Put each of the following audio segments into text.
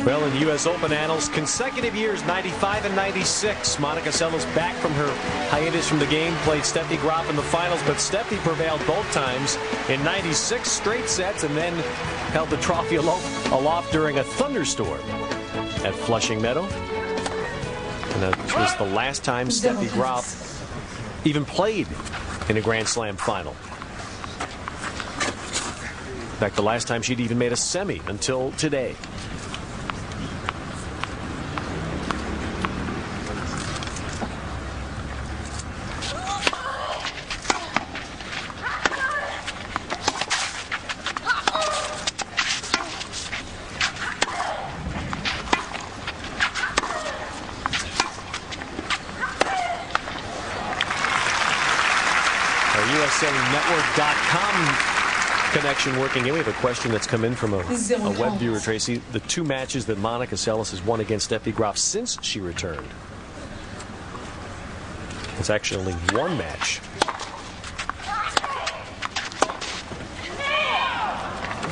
Well, in U.S. Open annals, consecutive years, 95 and 96. Monica Seles back from her hiatus from the game, played Steffi Graf in the finals, but Steffi prevailed both times in 96 straight sets and then held the trophy aloft during a thunderstorm at Flushing Meadow. And that was the last time Steffi Graf even played in a Grand Slam final. In fact, the last time she'd even made a semi until today. USANetwork.com connection working here. We have a question that's come in from a web viewer, Tracy. The two matches that Monica Seles has won against Steffi Graf since she returned. It's actually only one match.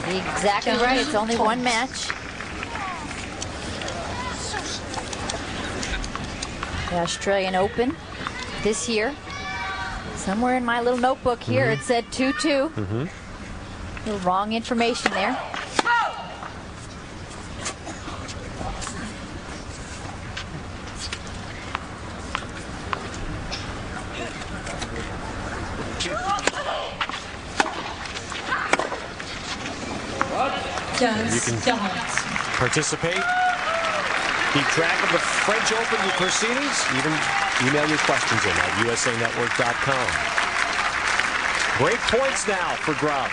Exactly right. It's only one match. The Australian Open this year. Somewhere in my little notebook here, it said 2-2. Little wrong information there. You can participate, keep track of the French Open proceedings, even email your questions in at USANetwork.com. Great points now for Graf.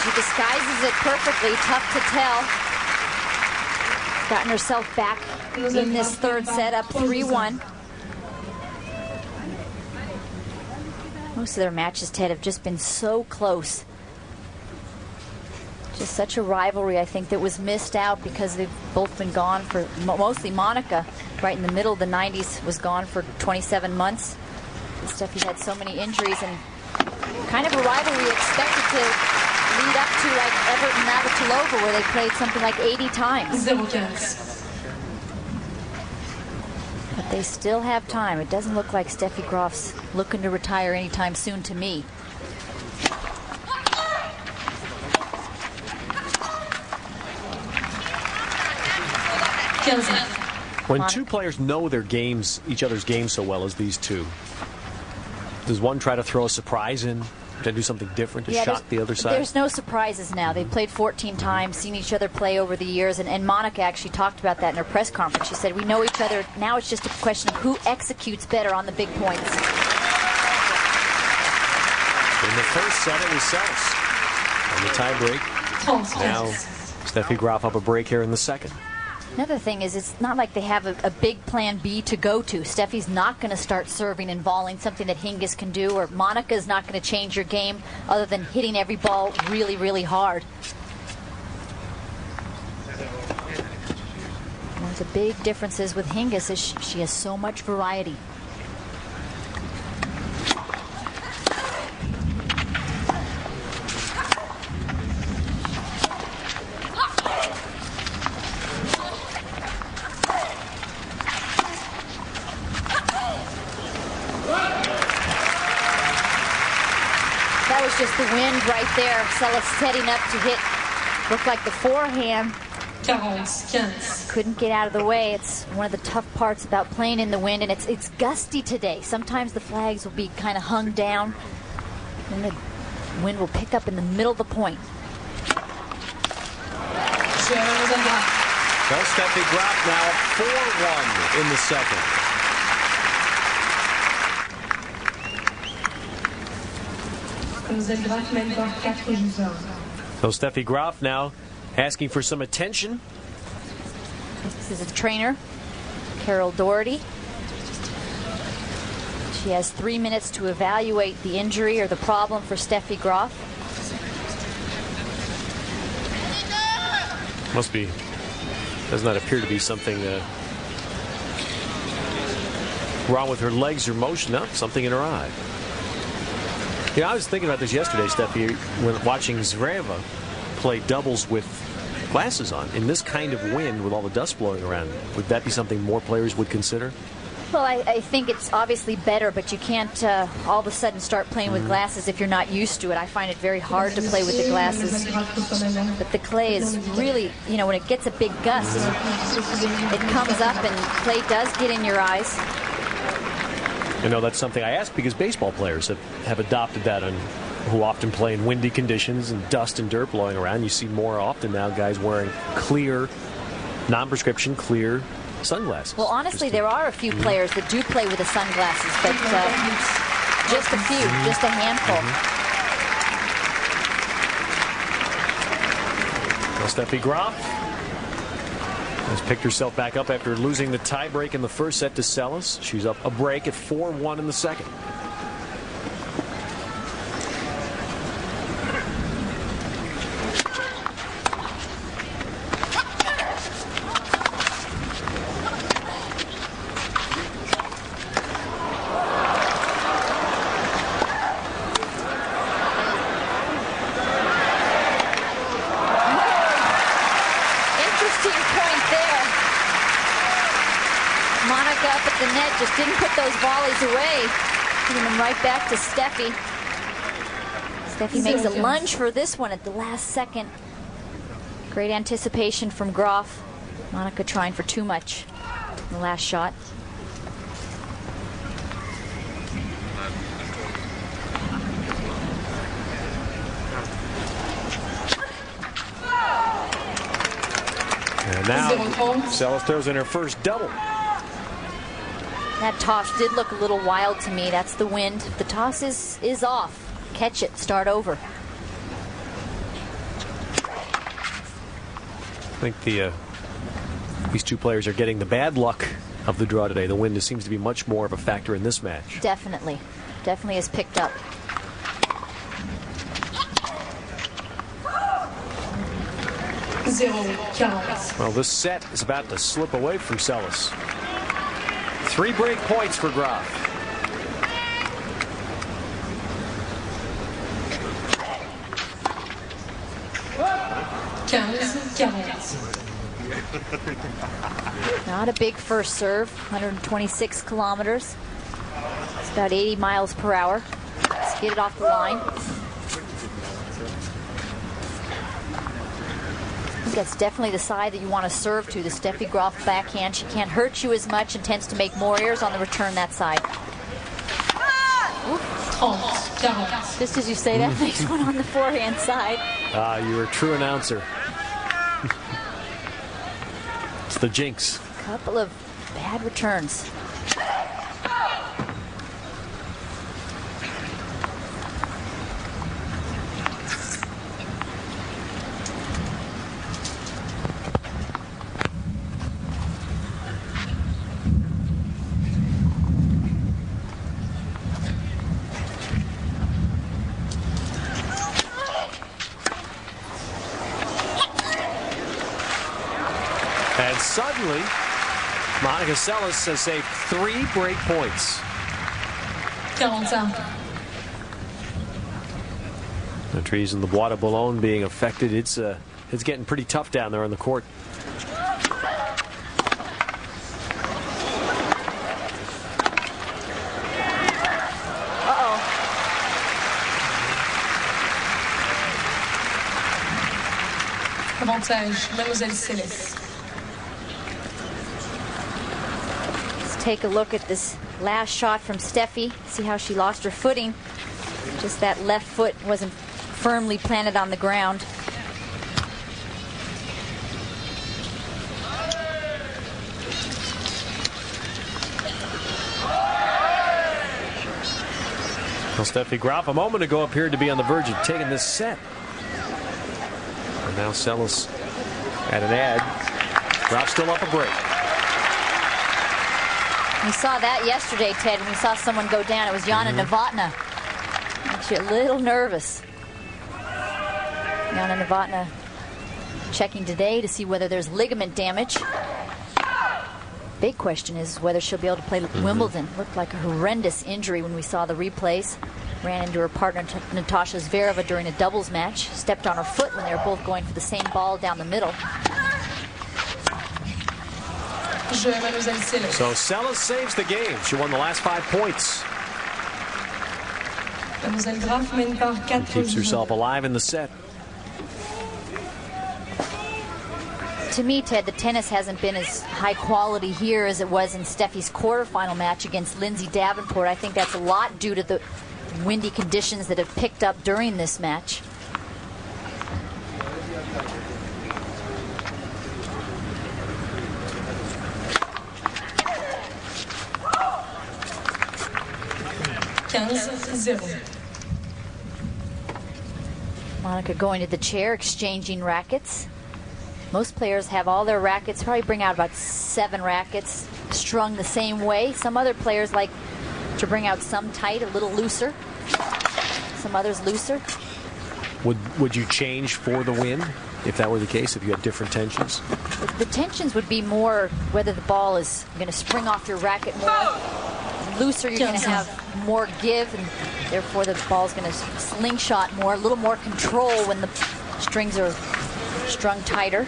She disguises it perfectly. Tough to tell. Gotten herself back in this third set, up 3-1. Most of their matches, Ted, have just been so close. Just such a rivalry, I think, that was missed out because they've both been gone for, mostly Monica, right in the middle of the 90s, was gone for 27 months. Steffi had so many injuries, and kind of a rivalry expected to lead up to like Everett and Navratilova, where they played something like 80 times. But they still have time. It doesn't look like Steffi Graf's looking to retire anytime soon to me. When two players know their games, each other's games so well as these two, does one try to throw a surprise in? To do something different to shock the other side? There's no surprises now. They've played 14 times, seen each other play over the years, and Monica actually talked about that in her press conference. She said, we know each other. Now it's just a question of who executes better on the big points. In the first set, it was Seles on the tie break. Now Steffi Graf up a break here in the second. Another thing is, it's not like they have a big plan B to go to. Steffi's not going to start serving and volleying, something that Hingis can do, or Monica's not going to change your game other than hitting every ball really, really hard. One of the big differences with Hingis is she has so much variety. Just the wind right there. Seles setting up to hit, looked like the forehand. Couldn't get out of the way. It's one of the tough parts about playing in the wind, and it's gusty today. Sometimes the flags will be kind of hung down, and the wind will pick up in the middle of the point. Well, Steffi Graf now 4-1 in the second. Mademoiselle Graf mène par 4-1. So Steffi Graf now asking for some attention. This is a trainer, Carol Doherty. She has 3 minutes to evaluate the injury or the problem for Steffi Graf. Does not appear to be something wrong with her legs or motion. No, something in her eye. Yeah, I was thinking about this yesterday, Steffi, when watching Zvereva play doubles with glasses on. In this kind of wind with all the dust blowing around, would that be something more players would consider? Well, I think it's obviously better, but you can't all of a sudden start playing with glasses if you're not used to it. I find it very hard to play with the glasses. But the clay is really, you know, when it gets a big gust, it comes up and clay does get in your eyes. You know, that's something I ask because baseball players have adopted that, who often play in windy conditions and dust and dirt blowing around. You see more often now guys wearing clear, non-prescription, clear sunglasses. Well, honestly, there are a few players that do play with the sunglasses, but just a few, just a handful. Well, Steffi Graf has picked herself back up after losing the tiebreak in the first set to Seles. She's up a break at 4-1 in the second. Just didn't put those volleys away. Giving them right back to Steffi. Steffi makes a lunge for this one at the last second. Great anticipation from Graf. Monica trying for too much in the last shot. And now Seles throws in her first double. That toss did look a little wild to me. That's the wind. The toss is off. Catch it. Start over. I think these two players are getting the bad luck of the draw today. The wind seems to be much more of a factor in this match. Definitely. Definitely has picked up. Well, this set is about to slip away from Seles. 3 break points for Graf. Not a big first serve. 126 kilometers. It's about 80 miles per hour. Let's get it off the line. That's definitely the side that you want to serve to, the Steffi Graf backhand. She can't hurt you as much and tends to make more errors on the return that side. Just as you say that, makes one on the forehand side. You're a true announcer. It's the jinx. Couple of bad returns. And suddenly, Monica Seles has saved 3 break points. 45. The trees in the Bois de Boulogne being affected. It's getting pretty tough down there on the court. Avantage, Mademoiselle Seles. Take a look at this last shot from Steffi. See how she lost her footing. Just that left foot wasn't firmly planted on the ground. Well, Steffi Graf a moment ago appeared to be on the verge of taking this set. And now Seles at an ad. Graf still up a break. We saw that yesterday, Ted, when we saw someone go down. It was Jana Novotná. Makes you a little nervous. Jana Novotná checking today to see whether there's ligament damage. Big question is whether she'll be able to play Wimbledon. Looked like a horrendous injury when we saw the replays. Ran into her partner Natasha Zvereva during a doubles match. Stepped on her foot when they were both going for the same ball down the middle. So Seles saves the game. She won the last 5 points. And keeps herself alive in the set. To me, Ted, the tennis hasn't been as high quality here as it was in Steffi's quarterfinal match against Lindsay Davenport. I think that's a lot due to the windy conditions that have picked up during this match. Monica going to the chair, exchanging rackets. Most players have all their rackets, probably bring out about 7 rackets, strung the same way. Some other players like to bring out some tight, a little looser. Some others looser. Would you change for the win if that were the case, if you had different tensions? The tensions would be more whether the ball is going to spring off your racket more. Looser, you're going to have more give, and therefore the ball's going to slingshot more, a little more control when the strings are strung tighter.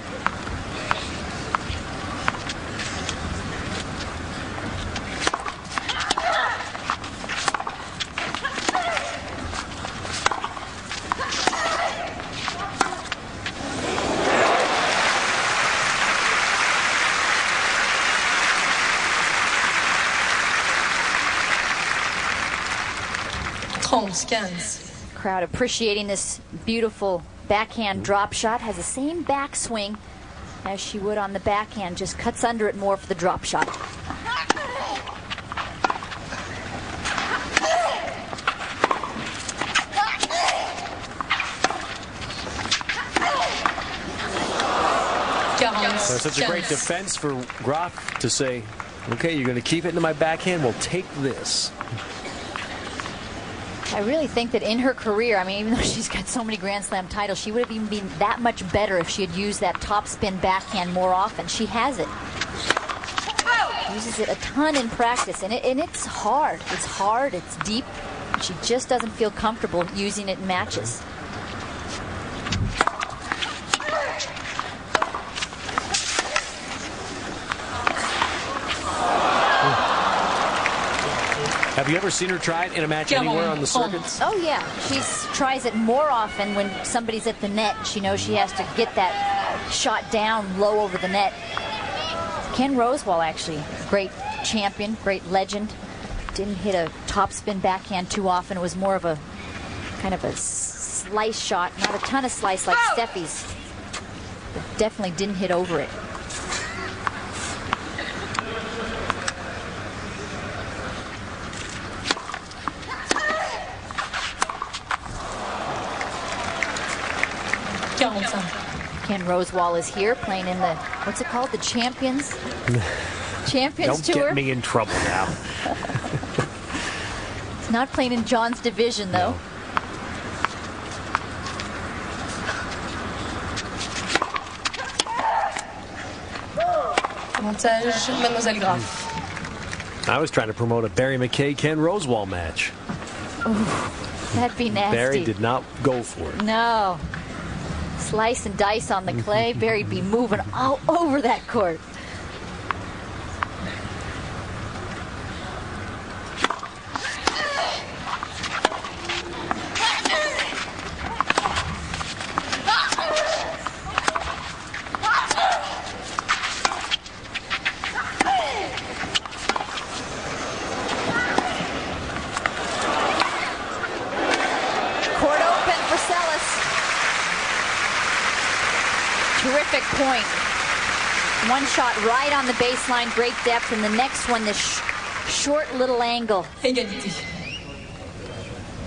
Crowd appreciating this beautiful backhand drop shot. Has the same backswing as she would on the backhand, just cuts under it more for the drop shot. That's such a great defense for Graf to say, okay, you're going to keep it into my backhand, we'll take this. I really think that in her career, I mean, even though she's got so many Grand Slam titles, she would have even been that much better if she had used that topspin backhand more often. She has it. Uses it a ton in practice, and it's hard. It's hard, it's deep. She just doesn't feel comfortable using it in matches. Have you ever seen her try it in a match anywhere on the circuits? Oh, yeah. She tries it more often when somebody's at the net. She knows she has to get that shot down low over the net. Ken Rosewall, actually, great champion, great legend. Didn't hit a topspin backhand too often. It was more of a kind of a slice shot, not a ton of slice like Steffi's. But definitely didn't hit over it. Ken Rosewall is here playing in the, what's it called? The Champions Don't Tour? Don't get me in trouble now. He's not playing in John's division, though. No. Mademoiselle Graf. I was trying to promote a Barry McKay, Ken Rosewall match. Ooh, that'd be nasty. Barry did not go for it. No. Slice and dice on the clay. Barry'd be moving all over that court. Terrific point. One shot right on the baseline, great depth, and the next one, this short little angle. Égalité.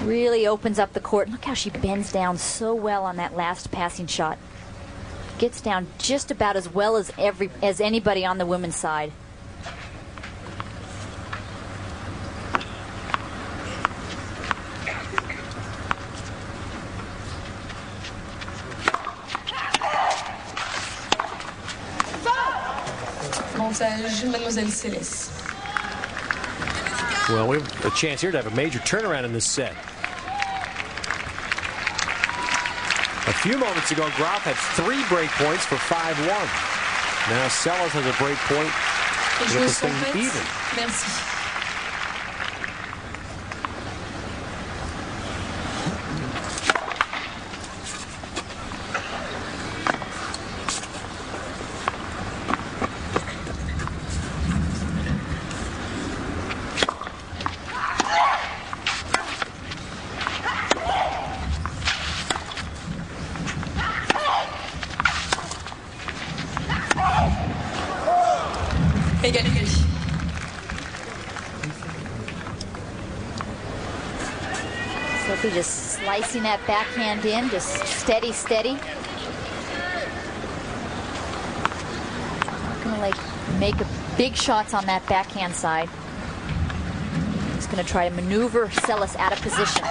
Really opens up the court. Look how she bends down so well on that last passing shot. Gets down just about as well as anybody on the women's side. Mademoiselle Seles. Well, we have a chance here to have a major turnaround in this set. A few moments ago, Graf had 3 break points for 5-1. Now Seles has a break point to get this thing even. Merci. Égalité. Sophie just slicing that backhand in, just steady, steady. Not gonna make big shots on that backhand side. Just gonna try to maneuver Seles out of position.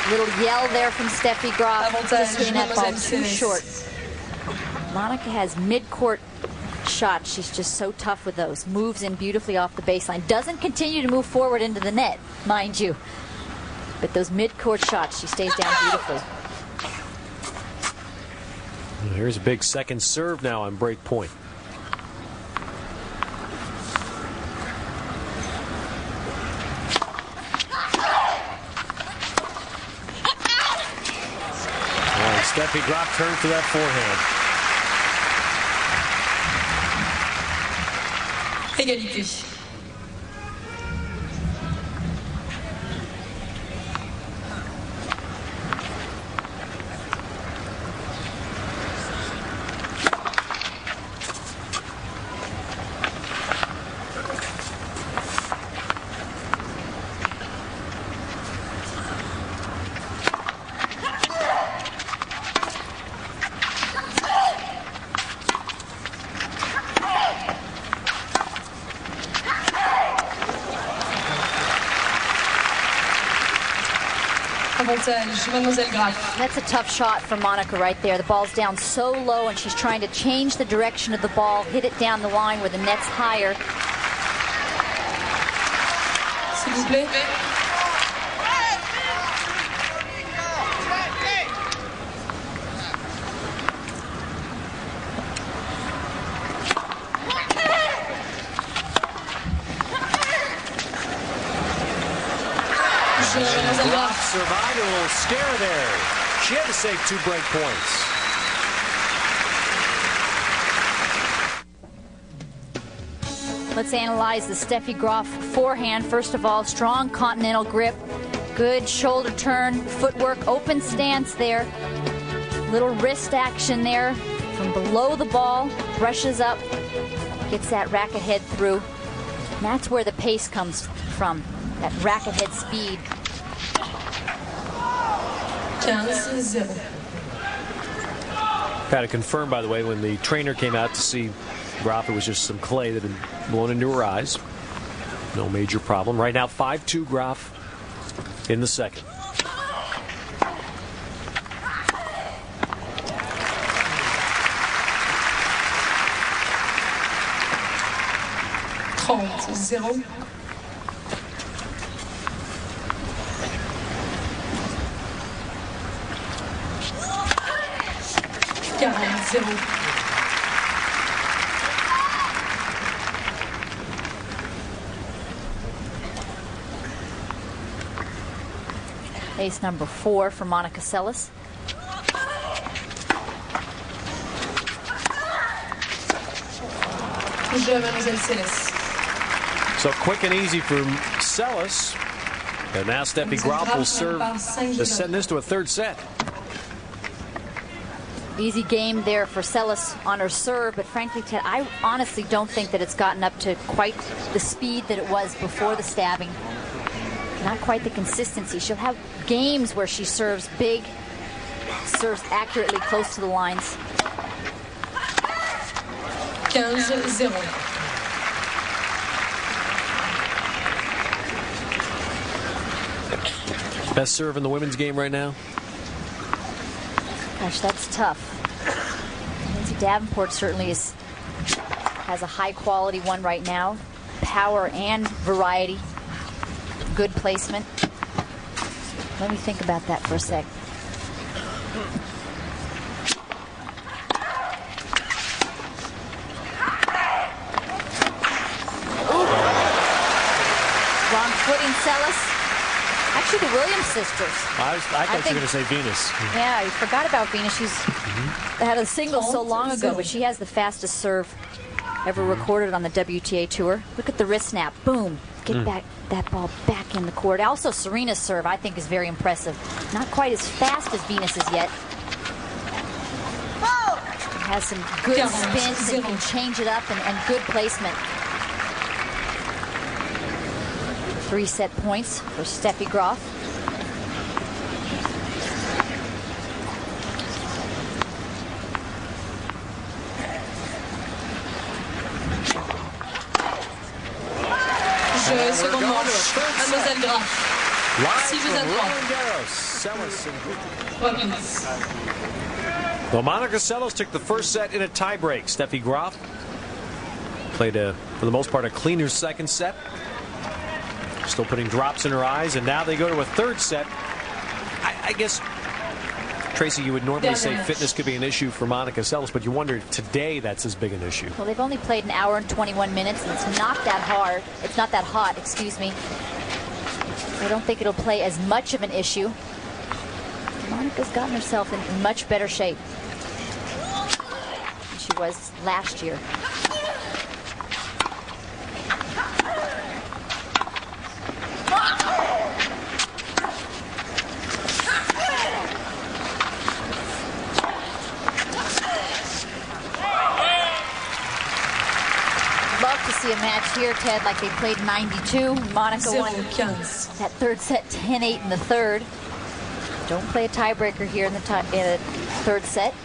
Little yell there from Steffi Graf. Just hitting that ball too short. Monica has mid-court shots. She's just so tough with those. Moves in beautifully off the baseline. Doesn't continue to move forward into the net, mind you. But those mid-court shots, she stays down beautifully. Here's a big second serve now on break point. Steffi Graf turns to that forehand. Égalité. Mademoiselle Graf. That's a tough shot for Monica right there. The ball's down so low and she's trying to change the direction of the ball, hit it down the line where the net's higher. S'il vous plaît. Graf survived a little scare there. She had to save 2 break points. Let's analyze the Steffi Graf forehand. First of all, strong continental grip, good shoulder turn, footwork, open stance there. Little wrist action there from below the ball, brushes up, gets that racket head through. And that's where the pace comes from, that racket head speed. 15-0. Had to confirm, by the way, when the trainer came out to see Graf, it was just some clay that had blown into her eyes. No major problem. Right now, 5-2 Graf in the second. Zero. Ace number 4 for Monica Seles. Mademoiselle Seles. So quick and easy from Seles. And now Steffi Graf will serve to send this to a third set. Easy game there for Seles on her serve, but frankly, Ted, I honestly don't think that it's gotten up to quite the speed that it was before the stabbing. Not quite the consistency. She'll have games where she serves big, serves accurately close to the lines. 15-0. Best serve in the women's game right now? Gosh, that's tough. Lindsay Davenport certainly has a high-quality one right now. Power and variety. Good placement. Let me think about that for a sec. Wrong footing, Seles. Actually, the Williams sisters. I thought you were going to say Venus. Yeah, I forgot about Venus. She's had a single so long ago, but she has the fastest serve ever recorded on the WTA Tour. Look at the wrist snap. Boom. Get back that ball back in the court. Also, Serena's serve, I think, is very impressive. Not quite as fast as Venus's yet. Has some good spins and can change it up and good placement. 3 set points for Steffi Graf. Seconde manche. Mademoiselle Graf. Si vous êtes Well, Monica Seles took the first set in a tiebreak. Steffi Graf played, for the most part, a cleaner second set. Still putting drops in her eyes, and now they go to a third set. I guess, Tracy, you would normally say fitness could be an issue for Monica Seles, but you wonder if today that's as big an issue. Well, they've only played an hour and 21 minutes, and it's not that hard. It's not that hot, excuse me. I don't think it'll play as much of an issue. Monica's gotten herself in much better shape than she was last year. A match here, Ted, like they played 92. Monica won that third set 10-8 in the third. Don't play a tiebreaker here in the third set.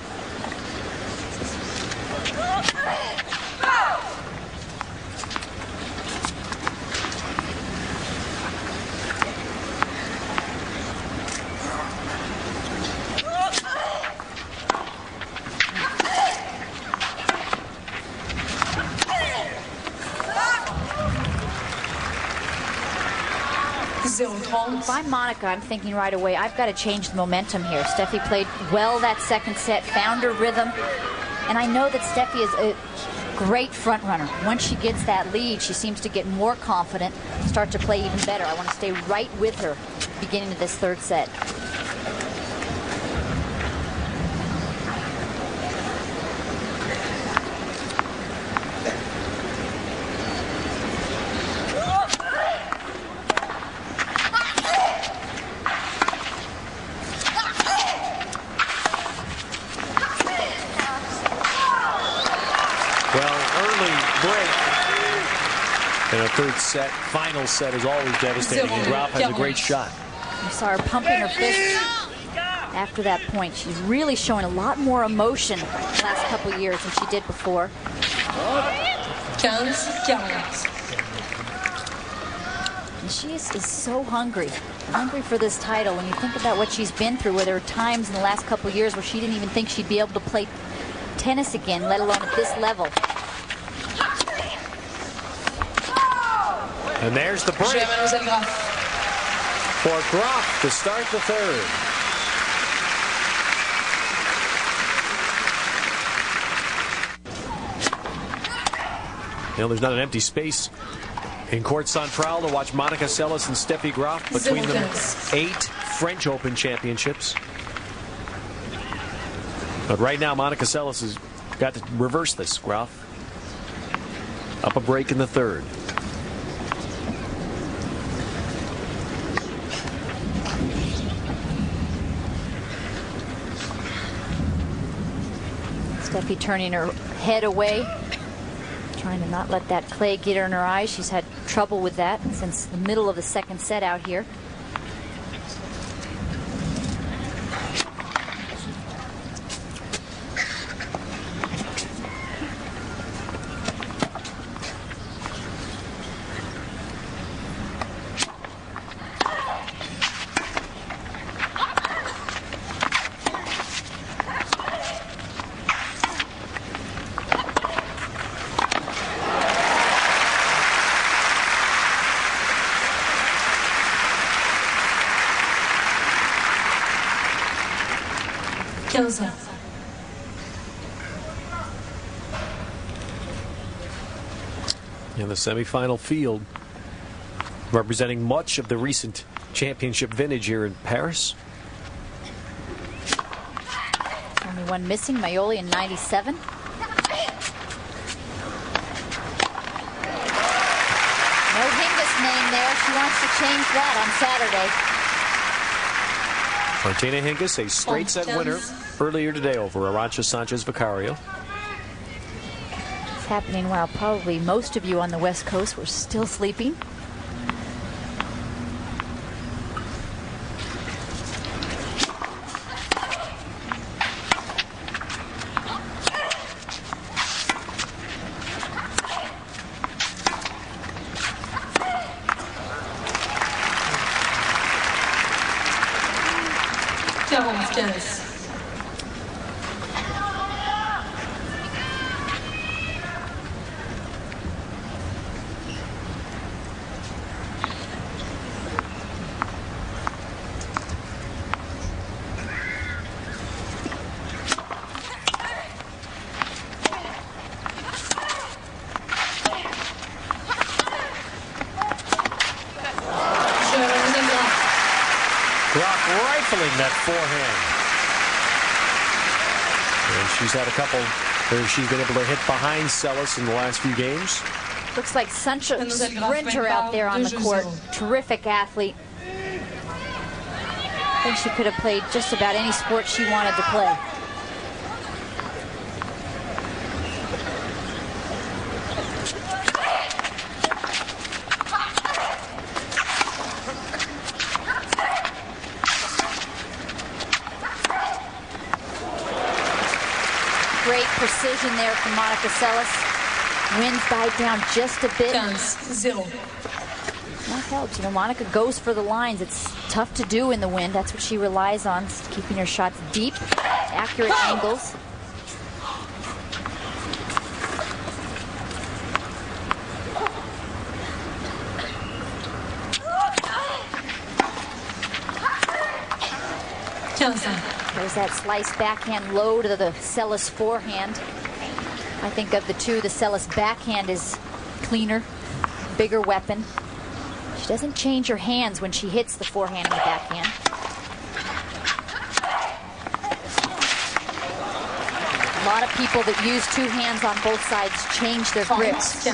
If I'm Monica, I'm thinking right away, I've got to change the momentum here. Steffi played well that second set, found her rhythm, and I know that Steffi is a great front runner. Once she gets that lead, she seems to get more confident, start to play even better. I want to stay right with her beginning of this third set. Third set, final set is always devastating, and Graf has a great shot. You saw her pumping her fist after that point. She's really showing a lot more emotion the last couple of years than she did before. 15-40. And she is so hungry for this title. When you think about what she's been through, where there were times in the last couple of years where she didn't even think she'd be able to play tennis again, let alone at this level. And there's the break for Graf to start the third. You know, there's not an empty space in Court Central to watch Monica Seles and Steffi Graf. Between them, 8 French Open championships. But right now, Monica Seles has got to reverse this. Graf up a break in the third. Steffi turning her head away, trying to not let that clay get her in her eyes. She's had trouble with that since the middle of the second set out here. In the semifinal field, representing much of the recent championship vintage here in Paris. Only one missing, Maioli in 97. No Hingis name there. She wants to change that on Saturday. Martina Hingis, a straight set winner earlier today over Arantxa Sanchez Vicario. It's happening while probably most of you on the West Coast were still sleeping. Rifling that forehand. And she's had a couple where she's been able to hit behind Seles in the last few games. Looks like such a sprinter out there on the court. Terrific athlete. I think she could have played just about any sport she wanted to play. Great precision there from Monica Seles. Winds died down just a bit. That helps. You know, Monica goes for the lines. It's tough to do in the wind. That's what she relies on, keeping her shots deep, accurate angles. There's that slice backhand low to the Seles forehand. I think of the two, the Seles backhand is cleaner, bigger weapon. She doesn't change her hands when she hits the forehand and the backhand. A lot of people that use two hands on both sides change their grips.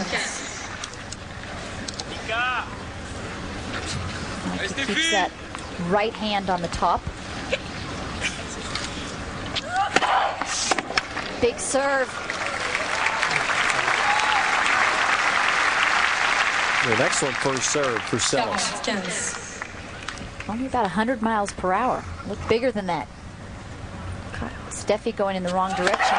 She keeps that right hand on the top. Big serve. An excellent first serve for Seles. Only about 100 miles per hour. Look bigger than that. Steffi going in the wrong direction.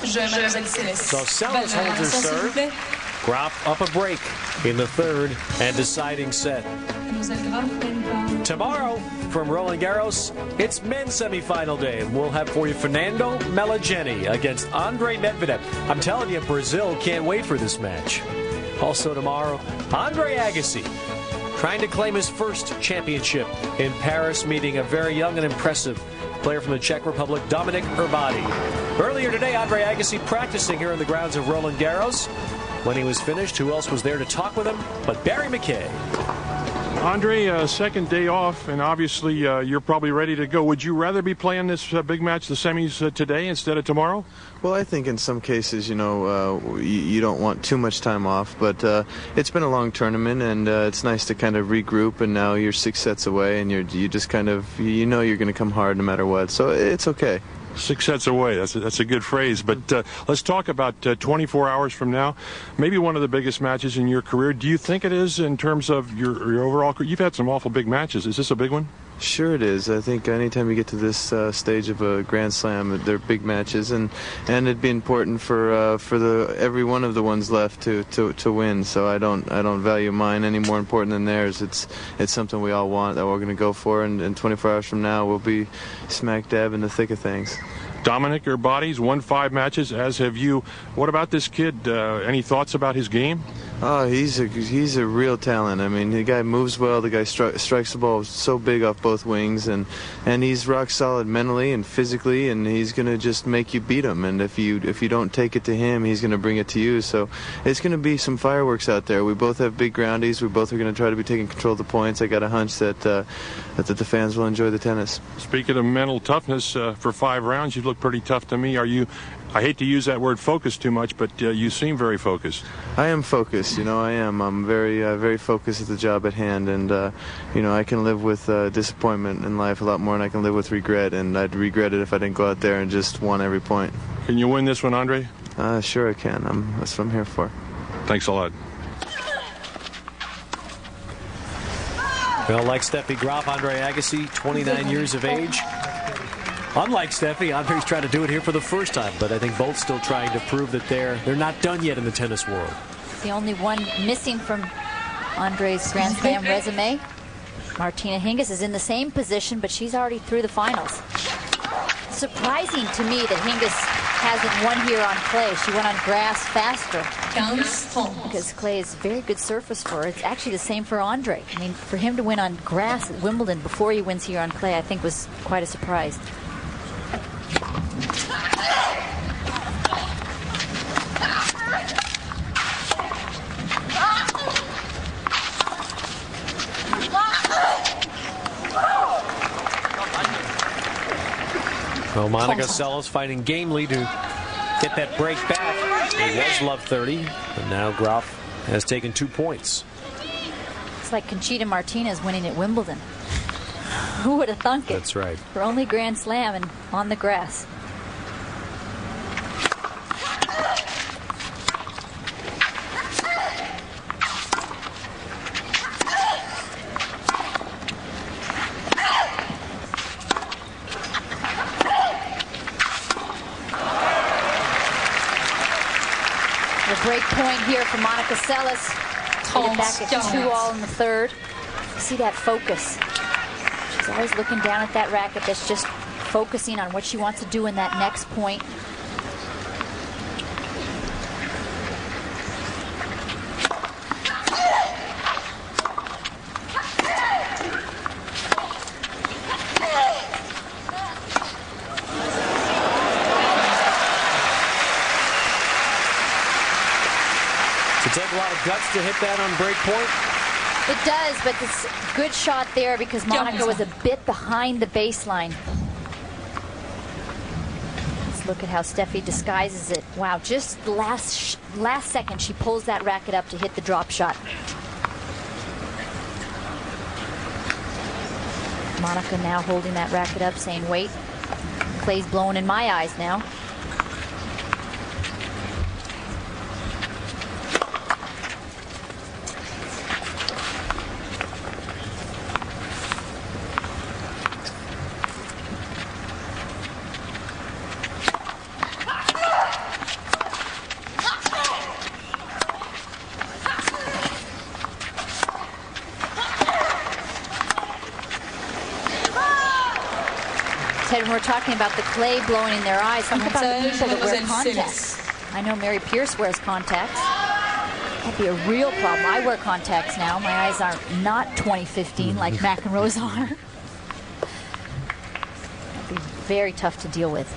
So Seles holds her serve. Graf up a break in the third and deciding set. Tomorrow from Roland Garros, it's men's semifinal day, and we'll have for you Fernando Meligeni against Andre Medvedev. I'm telling you, Brazil can't wait for this match. Also tomorrow, Andre Agassi trying to claim his first championship in Paris, meeting a very young and impressive player from the Czech Republic, Dominik Hrbatý. Earlier today, Andre Agassi practicing here in the grounds of Roland Garros. When he was finished, who else was there to talk with him but Barry McKay? Andre, second day off, and obviously you're probably ready to go. Would you rather be playing this big match, the semis, today instead of tomorrow? Well, I think in some cases, you don't want too much time off, but it's been a long tournament, and it's nice to kind of regroup, and now you're 6 sets away, and you just kind of, you're going to come hard no matter what, so it's okay. 6 sets away. That's a good phrase. But let's talk about 24 hours from now. Maybe one of the biggest matches in your career. Do you think it is in terms of your overall career? You've had some awful big matches. Is this a big one? Sure it is. I think anytime you get to this stage of a Grand Slam, they're big matches, and it'd be important for every one of the ones left to win. So I don't value mine any more important than theirs. It's something we all want that we're going to go for, and 24 hours from now we'll be smack dab in the thick of things. Dominic Urbati's won 5 matches, as have you. What about this kid? Any thoughts about his game? Oh, he's a real talent. I mean, the guy moves well. The guy strikes the ball so big off both wings, and he's rock solid mentally and physically, and he's going to just make you beat him. And if you don't take it to him, he's going to bring it to you. So it's going to be some fireworks out there. We both have big groundies. We both are going to try to be taking control of the points. I got a hunch that the fans will enjoy the tennis. Speaking of mental toughness, for 5 rounds, you look pretty tough to me. Are you? I hate to use that word focus too much, but you seem very focused. I am focused, I am. I'm very focused at the job at hand, and, I can live with disappointment in life a lot more than I can live with regret, and I'd regret it if I didn't go out there and just won every point. Can you win this one, Andre? Sure I can. That's what I'm here for. Thanks a lot. Well, like Steffi Graf, Andre Agassi, 29 years of age. Unlike Steffi, Andre's trying to do it here for the first time, but I think both still trying to prove that they're not done yet in the tennis world. The only one missing from Andre's Grand Slam resume. Martina Hingis is in the same position, but she's already through the finals. Surprising to me that Hingis hasn't won here on clay. She went on grass faster because clay is a very good surface for her. It's actually the same for Andre. I mean, for him to win on grass at Wimbledon before he wins here on clay, I think was quite a surprise. Well, Monica Seles fighting gamely to get that break back. It was love 30, but now Graf has taken 2 points. It's like Conchita Martinez winning at Wimbledon. Who would have thunk it? That's right. Her only Grand Slam and on the grass. Break point here for Monica Seles. Get it back at 2-all in the third. See that focus. She's always looking down at that racket. That's just focusing on what she wants to do in that next point. It take a lot of guts to hit that on break point? It does, but it's a good shot there because Monica was a bit behind the baseline. Let's look at how Steffi disguises it. Wow, just the last second she pulls that racket up to hit the drop shot. Monica now holding that racket up, saying, wait, clay's blowing in my eyes now. Ted, when we're talking about the clay blowing in their eyes, think about the people that wear contacts. I know Mary Pierce wears contacts. That'd be a real problem. I wear contacts now. My eyes are not 20/15 like McEnroe's are. That'd be very tough to deal with.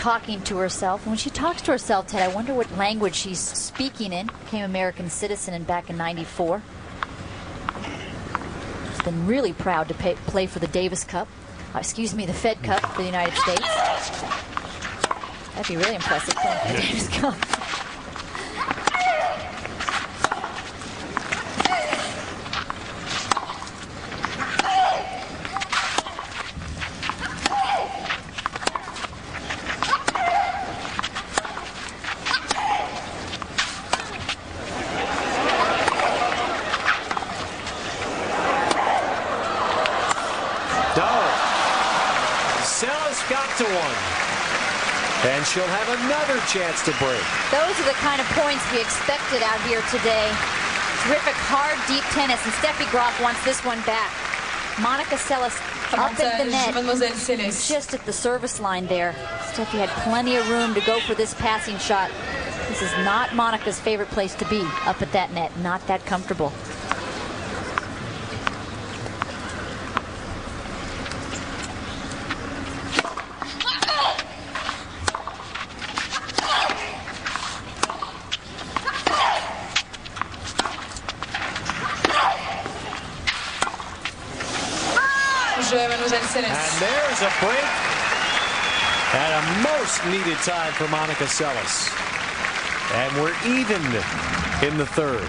talking to herself. And when she talks to herself, Ted, I wonder what language she's speaking in. Became American citizen back in '94. She's been really proud to play for the Davis Cup. The Fed Cup for the United States. That'd be really impressive playing for the Davis Cup. Seles got to one. And she'll have another chance to break. Those are the kind of points we expected out here today. Terrific, hard, deep tennis. And Steffi Graf wants this one back. Monica Seles up at the net. Just at the service line there. Steffi had plenty of room to go for this passing shot. This is not Monica's favorite place to be, up at that net. Not that comfortable. And there's a break at a most needed time for Monica Seles. And we're even in the third.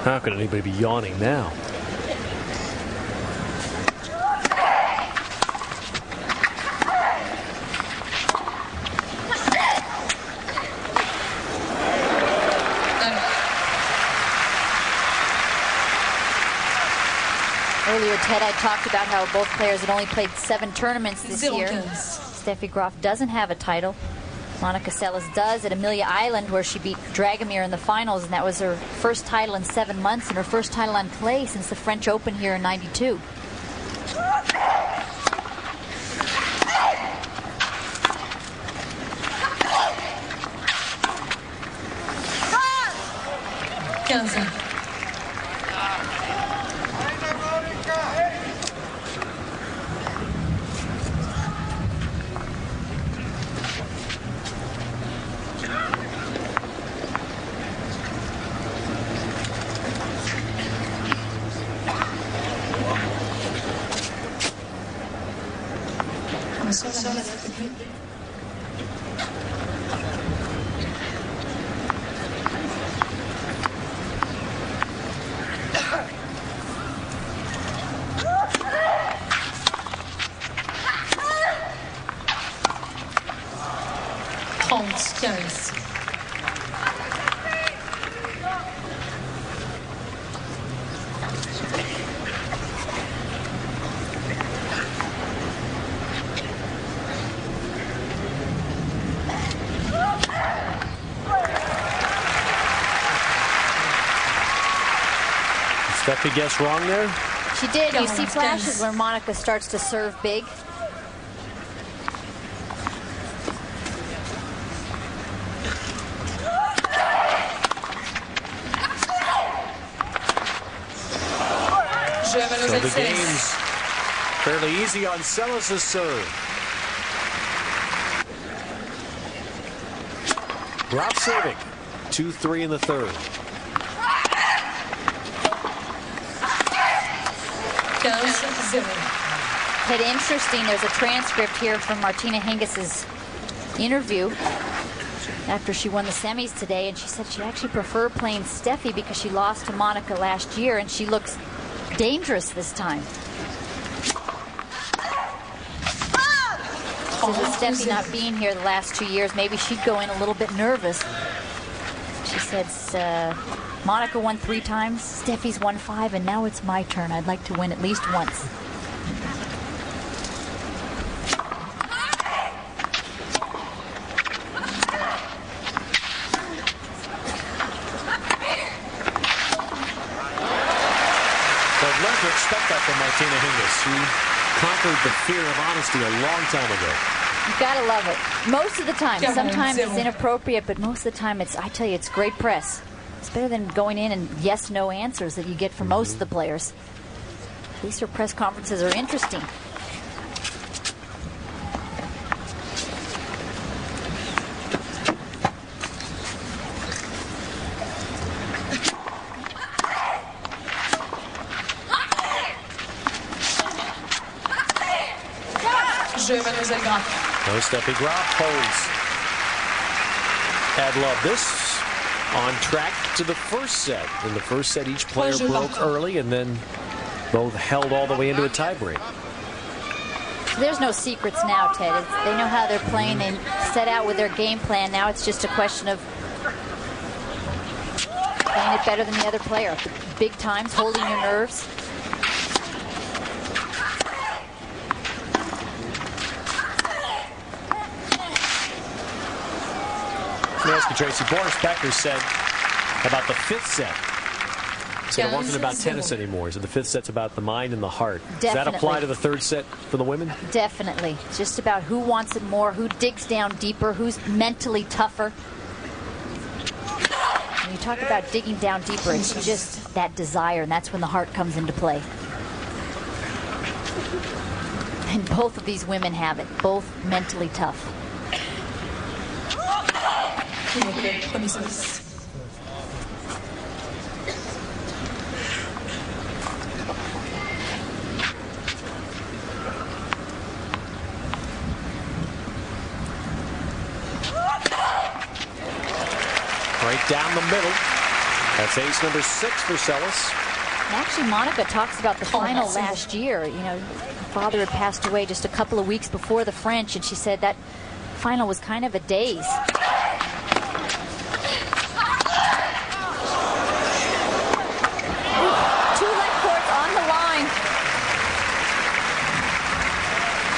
How could anybody be yawning now? Earlier, Ted, I talked about how both players had only played 7 tournaments this year. Steffi Graf doesn't have a title. Monica Seles does at Amelia Island, where she beat Dragomir in the finals, and that was her first title in 7 months and her first title on clay since the French Open here in '92. Steffi guessed wrong there? She did. You see flashes where Monica starts to serve big. So the game's fairly easy on Seles' serve. Graf serving. 2-3 in the third. But interesting, there's a transcript here from Martina Hingis's interview after she won the semis today, and she said she actually preferred playing Steffi because she lost to Monica last year, and she looks dangerous this time. So with Steffi not being here the last 2 years, maybe she'd go in a little bit nervous. She said, Monica won 3 times, Steffi's won 5, and now it's my turn. I'd like to win at least once. Learned to expect that from Martina Hingis. She conquered the fear of honesty a long time ago. You gotta love it. Most of the time. Sometimes it's inappropriate, but most of the time I tell you, it's great press. It's better than going in and yes/no answers that you get from most of the players. At least her press conferences are interesting. Mademoiselle Graf. No, Steffi Graf holds Ad Love. This on track to the first set. In the first set, each player broke early, and then both held all the way into a tiebreak. There's no secrets now, Ted. They know how they're playing. They set out with their game plan. Now it's just a question of playing it better than the other player. Big times, holding your nerves. Let me ask you, Tracy. Boris Becker said about the fifth set. He said it wasn't about tennis anymore. So the fifth set's about the mind and the heart. Definitely. Does that apply to the third set for the women? Definitely. It's just about who wants it more, who digs down deeper, who's mentally tougher. When you talk about digging down deeper, it's just that desire, and that's when the heart comes into play. And both of these women have it, both mentally tough. Right down the middle. That's ace number 6 for Seles. Actually, Monica talks about the final last year. You know, her father had passed away just a couple of weeks before the French, and she said that final was kind of a daze.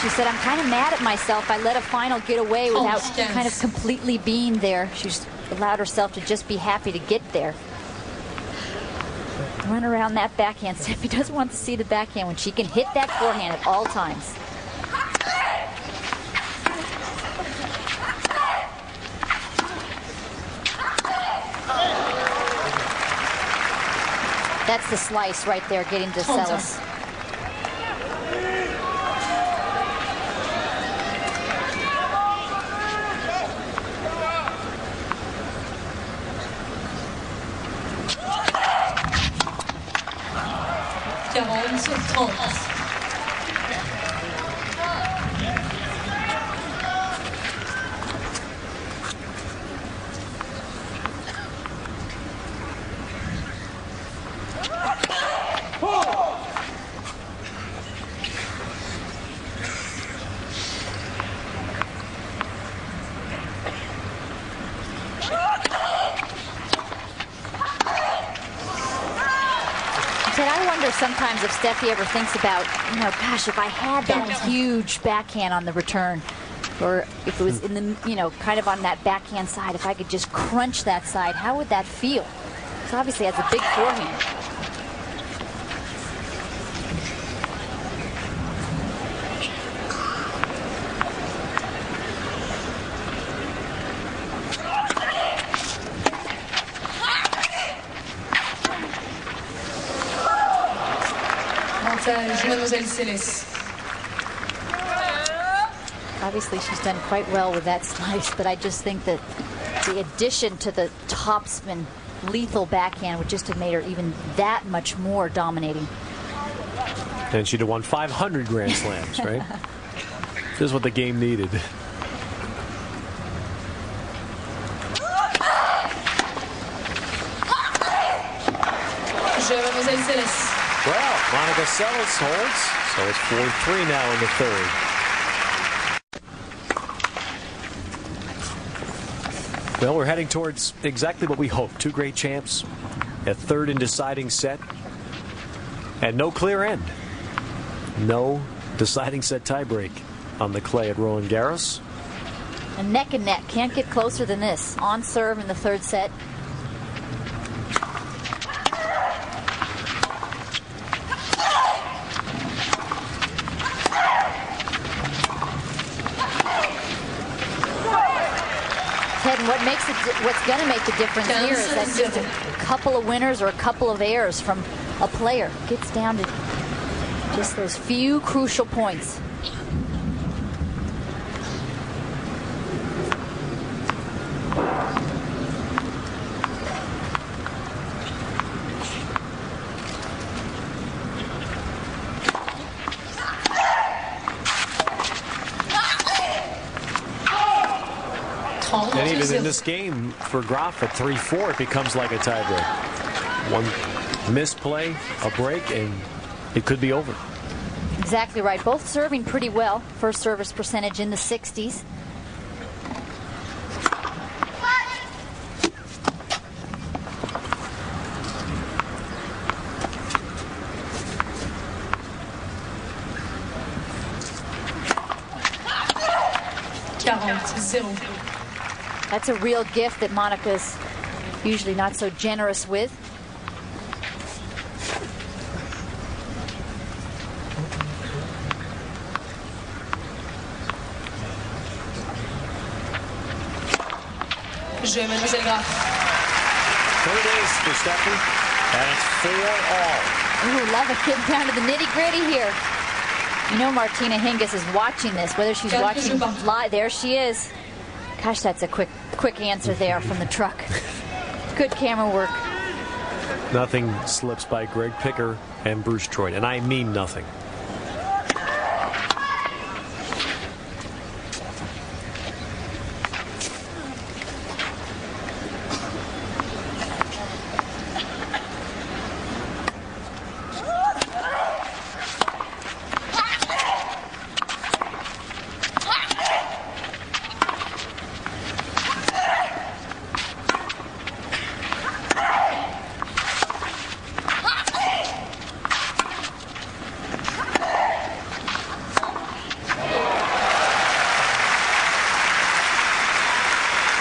She said, I'm kind of mad at myself. I let a final get away without kind of completely being there. She's allowed herself to just be happy to get there. Run around that backhand. Steffi doesn't want to see the backhand when she can hit that forehand at all times. That's the slice right there, getting to Seles. Sometimes if Steffi ever thinks about, you know, gosh, if I had that huge backhand on the return, or if it was in the, you know, kind of on that backhand side, if I could just crunch that side, how would that feel? Because obviously it has a big forehand. Mademoiselle Seles. Obviously, she's done quite well with that slice, but I just think that the addition to the topspin lethal backhand would just have made her even that much more dominating. And she'd have won 500 Grand Slams, right? This is what the game needed. Mademoiselle Seles. Well, Monica Seles holds, so it's 4-3 now in the third. Well, we're heading towards exactly what we hoped. Two great champs, a third and deciding set, and no clear end. No deciding set tiebreak on the clay at Roland Garros. And neck, can't get closer than this. On serve in the third set. what's going to make the difference here is that just a couple of winners or a couple of errors from a player gets down to just those few crucial points. And even in this game for Graf at 3-4, it becomes like a tiebreak. One misplay, a break, and it could be over. Exactly right. Both serving pretty well. First service percentage in the 60s. That's a real gift that Monica's usually not so generous with. Third ace for Steffi, and it's 4-all. Ooh, love it, getting down to the nitty-gritty here. You know Martina Hingis is watching this, whether she's watching live. There she is. Gosh, that's a quick answer there from the truck. Good camera work. Nothing slips by Greg Picker and Bruce Troy, and I mean nothing.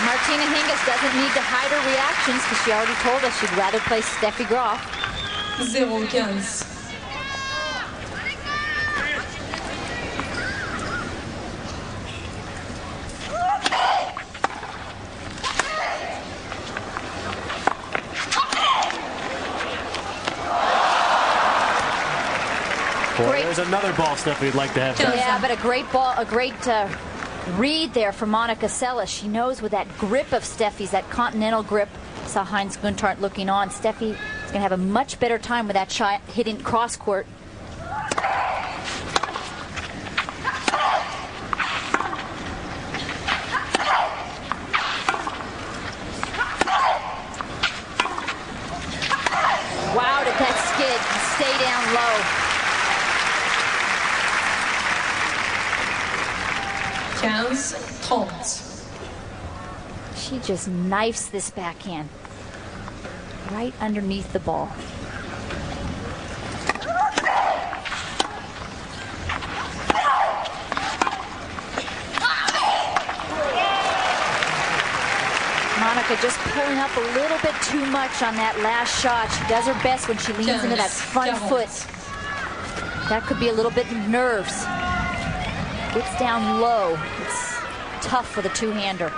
Martina Hingis doesn't need to hide her reactions because she already told us she'd rather play Steffi Graf. 0-15. Boy, there's another ball Steffi would like to have done. Yeah, but a great ball, a great read there for Monica Seles. She knows with that grip of Steffi's, that continental grip. Saw Heinz Guntart looking on. Steffi is going to have a much better time with that shot hitting cross court. Wow, did that skid and stay down low. 15-30. She just knifes this backhand right underneath the ball. Monica just pulling up a little bit too much on that last shot. She does her best when she leans into that front foot. That could be a little bit of nerves. Gets down low. It's tough for the two-hander.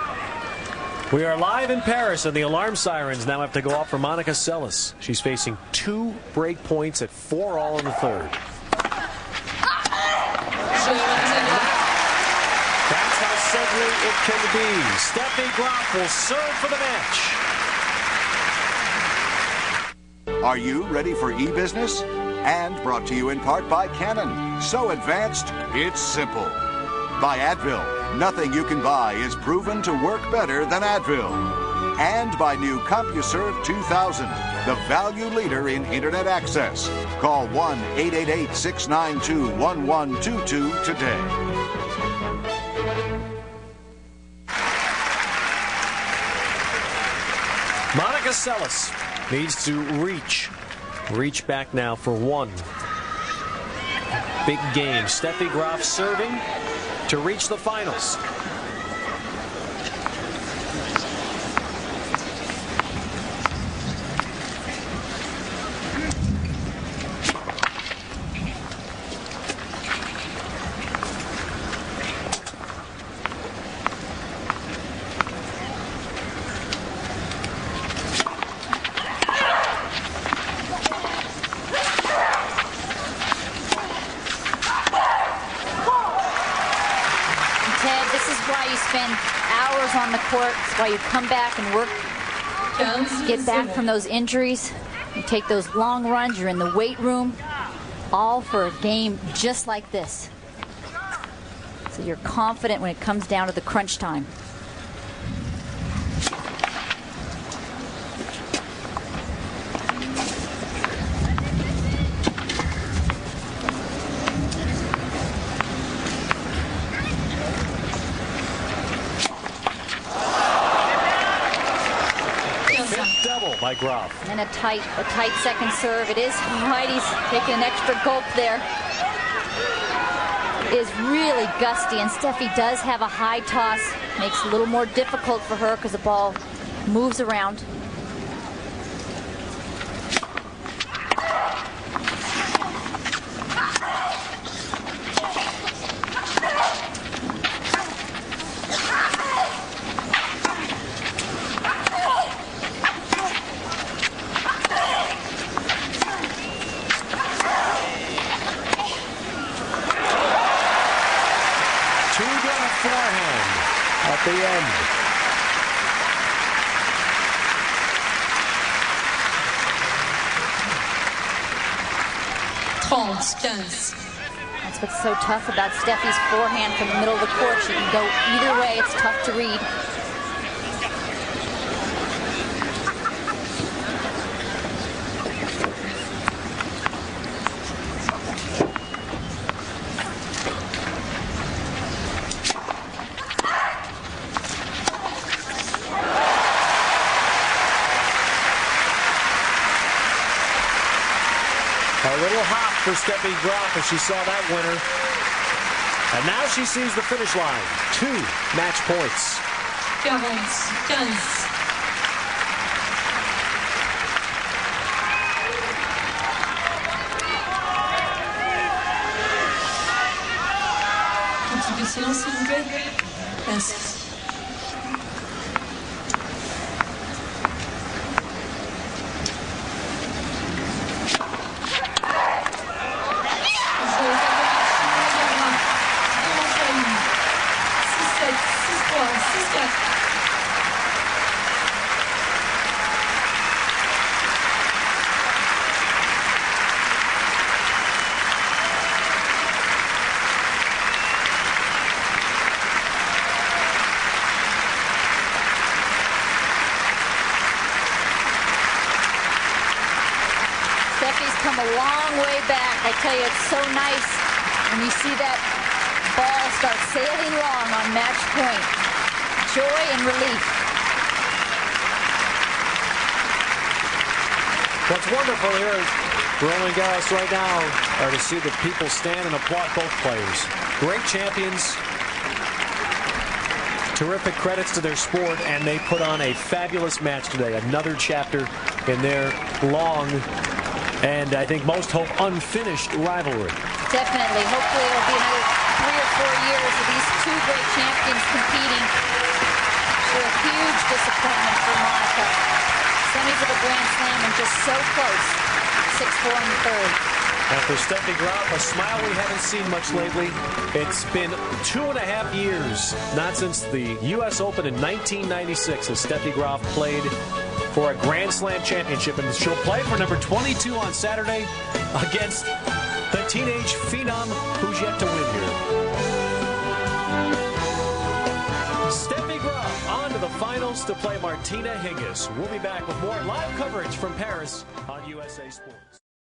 We are live in Paris, and the alarm sirens now have to go off for Monica Seles. She's facing 2 break points at 4-all in the third. That's how suddenly it can be. Steffi Graf will serve for the match. Are you ready for e-business? And brought to you in part by Canon. So advanced, it's simple. By Advil. Nothing you can buy is proven to work better than Advil. And by new CompuServe 2000, the value leader in Internet access. Call 1-888-692-1122 today. Monica Seles needs to reach back now for one big game. Steffi Graf serving to reach the finals. spend hours on the court. That's why you come back and work, get back from those injuries. You take those long runs. You're in the weight room, all for a game just like this. So you're confident when it comes down to the crunch time. Double by Graf. And a tight second serve. It is Heidi's taking an extra gulp there. It is really gusty, and Steffi does have a high toss. Makes it a little more difficult for her because the ball moves around. Forehand at the end. That's what's so tough about Steffi's forehand from the middle of the court. She can go either way. It's tough to read. A little hop for Steffi Graf as she saw that winner. And now she sees the finish line. 2 match points. 40-15. Un petit peu de silence, s'il vous plaît. Merci. Steffi's come a long way back. I tell you, it's so nice when you see that ball start sailing long on match point. Joy and relief. What's wonderful here at Roland Garros right now are to see the people stand and applaud both players. Great champions. Terrific credits to their sport, and they put on a fabulous match today. Another chapter in their long and I think most hope unfinished rivalry. Definitely. Hopefully it'll be another 3 or 4 years of these 2 great champions competing. For a huge disappointment for Monica. Semis of a Grand Slam and just so close. 6-4 in the third. And for Steffi Graf, a smile we haven't seen much lately. It's been 2.5 years, not since the U.S. Open in 1996, as Steffi Graf played for a Grand Slam championship, and she'll play for number 22 on Saturday against the teenage phenom who's yet to win here. Steffi Graf on to the finals to play Martina Hingis. We'll be back with more live coverage from Paris on USA Sports.